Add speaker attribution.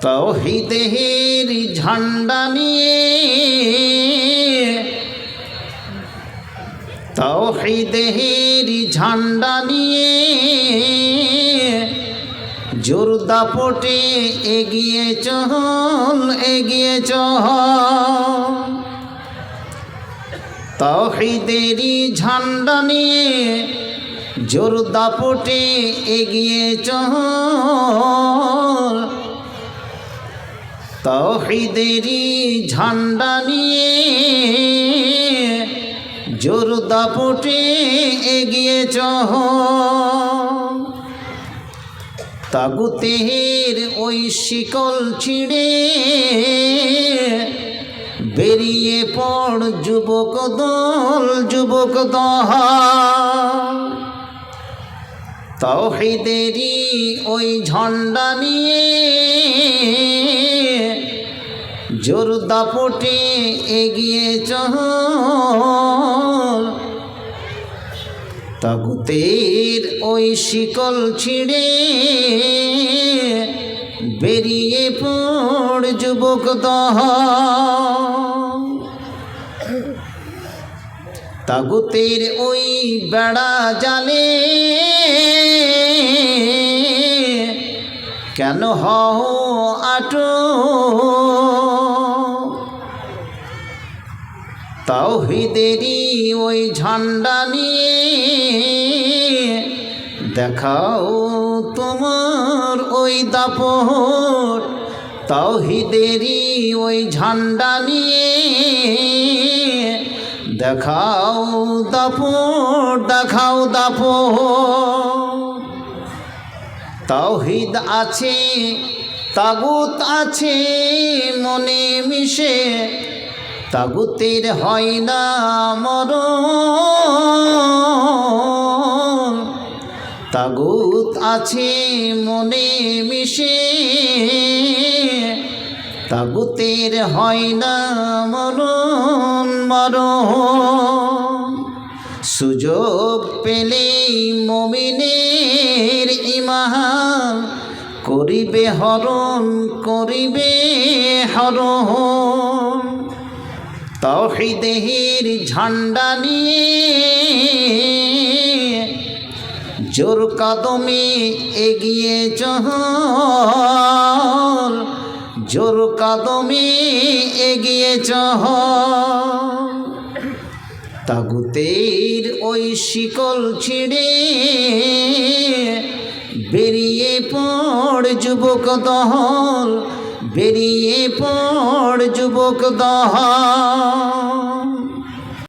Speaker 1: তাওহীদের ঝান্ডা নিয়ে, তাওহীদের ঝান্ডা নিয়ে জোর দাপটে এগিয়ে চল, এগিয়ে চল। তাওহীদেরই ঝান্ডা নিয়ে জোর দাপটে এগিয়ে চল। তাওহীদেরই ঝান্ডা নিয়ে জোর দাপটে এগিয়ে চল। তাগুতের ওই শিকল ছিঁড়ে বেরিয়ে পড় যুবক দল, যুবক দল। তাওহীদেরই ওই ঝান্ডা নিয়ে জোর দাপটে এগিয়ে চল। তাগুতের ওই শিকল ছিঁড়ে বেরিয়ে পড় যুবক দল। তাগুতের ওই বেড়া জালে কেন হও আটো, তাওহীদেরই ওই ঝান্ডা নিয়ে দেখাও তোমার ওই দাপট। তাওহীদেরই ওই ঝান্ডা নিয়ে দেখাও দাপট, দেখাও দাপট। তাওহীদ আছে, তাগুত আছে মনে মিশে, তাগুতের হয় না মরণ। তাগুত আছে মনে মিশে, তাগুতের হয় না মরণ, মরণ। সুযোগ পেলেই মুমিনের ঈমান করিবে হরণ, করিবে হরণ। তাওহীদের ঝান্ডা নিয়ে জোর কদমে এগিয়ে চল, জোর কদমে এগিয়ে চল। তাগুতের ওই শিকল ছিঁড়ে বেরিয়ে পড় যুবক দল, বেরিয়ে পড় যুবক দল।